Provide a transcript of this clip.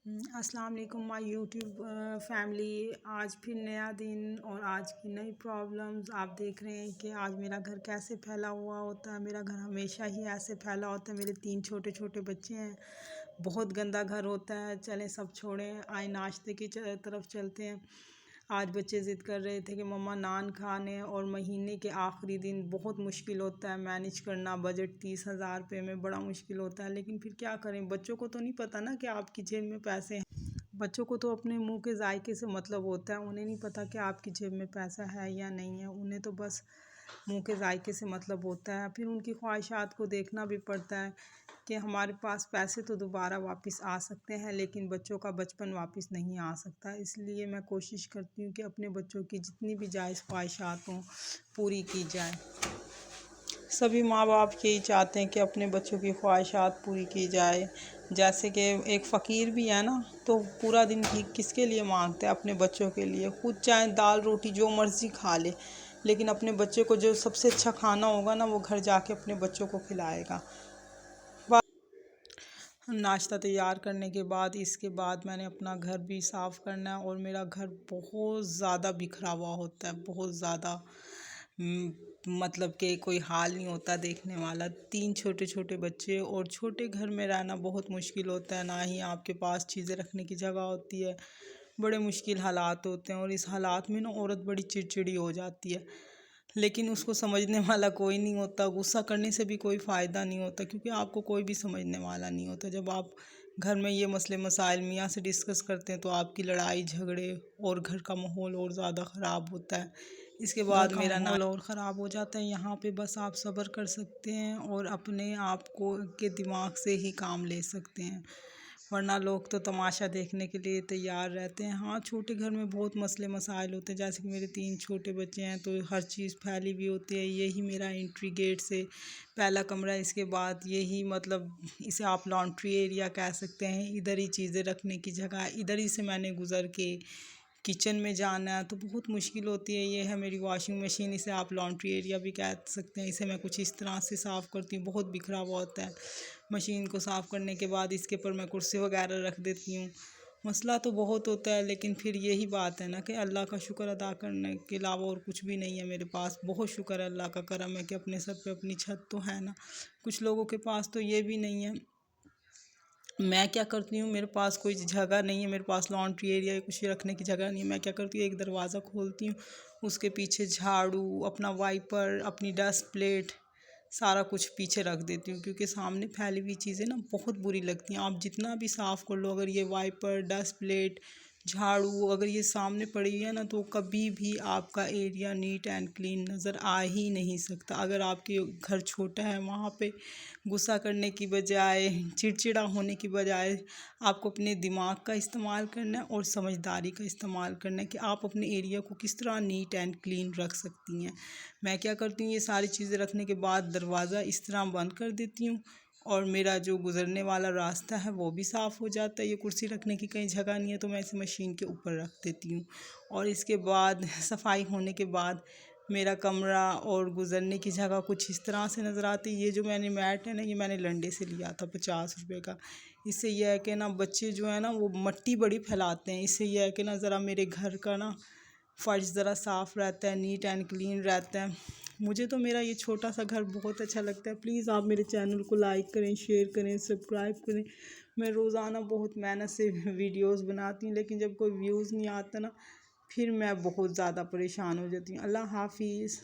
अस्सलाम वालेकुम my YouTube family. आज फिर नया दिन और आज की नई प्रॉब्लम्स। आप देख रहे हैं कि आज मेरा घर कैसे फैला हुआ होता है। मेरा घर हमेशा ही ऐसे फैला होता है। मेरे 3 छोटे छोटे बच्चे हैं। बहुत गंदा घर होता है। चलें सब छोड़ें, आए नाश्ते की तरफ चलते हैं। आज बच्चे ज़िद कर रहे थे कि मम्मा नान खाने, और महीने के आखिरी दिन बहुत मुश्किल होता है मैनेज करना। बजट 30,000 रुपये में बड़ा मुश्किल होता है, लेकिन फिर क्या करें। बच्चों को तो नहीं पता ना कि आपकी जेब में पैसे हैं। बच्चों को तो अपने मुंह के जायके से मतलब होता है। उन्हें नहीं पता कि आपकी जेब में पैसा है या नहीं है। उन्हें तो बस मुंह के जायके से मतलब होता है। फिर उनकी ख्वाहिशात को देखना भी पड़ता है कि हमारे पास पैसे तो दोबारा वापस आ सकते हैं, लेकिन बच्चों का बचपन वापस नहीं आ सकता। इसलिए मैं कोशिश करती हूँ कि अपने बच्चों की जितनी भी जायज़ ख्वाहिशात हों पूरी की जाए। सभी माँ बाप यही चाहते हैं कि अपने बच्चों की ख्वाहिशात पूरी की जाए। जैसे कि एक फ़कीर भी है ना, तो पूरा दिन भीख किसके लिए मांगते हैं? अपने बच्चों के लिए। खुद चाहे दाल रोटी जो मर्ज़ी खा ले, लेकिन अपने बच्चे को जो सबसे अच्छा खाना होगा ना, वो घर जाके अपने बच्चों को खिलाएगा। नाश्ता तैयार करने के बाद इसके बाद मैंने अपना घर भी साफ़ करना है। और मेरा घर बहुत ज़्यादा बिखरा हुआ होता है, बहुत ज़्यादा। मतलब कि कोई हाल नहीं होता देखने वाला। 3 छोटे छोटे बच्चे और छोटे घर में रहना बहुत मुश्किल होता है। ना ही आपके पास चीज़ें रखने की जगह होती है। बड़े मुश्किल हालात होते हैं, और इस हालात में ना औरत बड़ी चिड़चिड़ी हो जाती है, लेकिन उसको समझने वाला कोई नहीं होता। गुस्सा करने से भी कोई फ़ायदा नहीं होता, क्योंकि आपको कोई भी समझने वाला नहीं होता। जब आप घर में ये मसले मसाइल मियाँ से डिस्कस करते हैं, तो आपकी लड़ाई झगड़े और घर का माहौल और ज़्यादा ख़राब होता है। इसके बाद मेरा माहौल और ख़राब हो जाता है। यहाँ पे बस आप सब्र कर सकते हैं और अपने आप को के दिमाग से ही काम ले सकते हैं, वरना लोग तो तमाशा देखने के लिए तैयार रहते हैं। हाँ, छोटे घर में बहुत मसले मसाइल होते हैं। जैसे कि मेरे 3 छोटे बच्चे हैं, तो हर चीज़ फैली हुई होती है। यही मेरा एंट्री गेट से पहला कमरा है। इसके बाद यही मतलब इसे आप लॉन्ड्री एरिया कह सकते हैं। इधर ही चीज़ें रखने की जगह, इधर ही से मैंने गुज़र के किचन में जाना है, तो बहुत मुश्किल होती है। ये है मेरी वॉशिंग मशीन, इसे आप लॉन्ड्री एरिया भी कह सकते हैं। इसे मैं कुछ इस तरह से साफ़ करती हूँ, बहुत बिखरा हुआ होता है। मशीन को साफ़ करने के बाद इसके ऊपर मैं कुर्सी वगैरह रख देती हूँ। मसला तो बहुत होता है, लेकिन फिर यही बात है ना कि अल्लाह का शुक्र अदा करने के अलावा और कुछ भी नहीं है मेरे पास। बहुत शुक्र है, अल्लाह का करम है कि अपने सर पे अपनी छत तो है ना। कुछ लोगों के पास तो ये भी नहीं है। मैं क्या करती हूँ, मेरे पास कोई जगह नहीं है, मेरे पास लॉन्ड्री एरिया कुछ रखने की जगह नहीं है। मैं क्या करती हूँ, एक दरवाज़ा खोलती हूँ, उसके पीछे झाड़ू, अपना वाइपर, अपनी डस्ट प्लेट, सारा कुछ पीछे रख देती हूँ। क्योंकि सामने फैली हुई चीज़ें ना बहुत बुरी लगती हैं। आप जितना भी साफ़ कर लो, अगर ये वाइपर, डस्ट प्लेट, झाड़ू अगर ये सामने पड़ी हुई है ना, तो कभी भी आपका एरिया नीट एंड क्लीन नज़र आ ही नहीं सकता। अगर आपके घर छोटा है, वहाँ पे गुस्सा करने की बजाय, चिड़चिड़ा होने की बजाय, आपको अपने दिमाग का इस्तेमाल करना है और समझदारी का इस्तेमाल करना है कि आप अपने एरिया को किस तरह नीट एंड क्लीन रख सकती हैं। मैं क्या करती हूँ, ये सारी चीज़ें रखने के बाद दरवाज़ा इस तरह बंद कर देती हूँ, और मेरा जो गुज़रने वाला रास्ता है वो भी साफ़ हो जाता है। ये कुर्सी रखने की कहीं जगह नहीं है, तो मैं इसे मशीन के ऊपर रख देती हूँ। और इसके बाद सफाई होने के बाद मेरा कमरा और गुज़रने की जगह कुछ इस तरह से नज़र आती है। ये जो मैंने मैट है ना, ये मैंने लंडे से लिया था 50 रुपये का। इससे यह है कि ना बच्चे जो है ना, वो मट्टी बड़ी फैलाते हैं। इससे यह है कि ना ज़रा मेरे घर का ना फर्श ज़रा साफ़ रहता है, नीट एंड क्लीन रहता है। मुझे तो मेरा ये छोटा सा घर बहुत अच्छा लगता है। प्लीज़ आप मेरे चैनल को लाइक करें, शेयर करें, सब्सक्राइब करें। मैं रोज़ाना बहुत मेहनत से वीडियोस बनाती हूँ, लेकिन जब कोई व्यूज़ नहीं आता ना, फिर मैं बहुत ज़्यादा परेशान हो जाती हूँ। अल्लाह हाफ़िज़।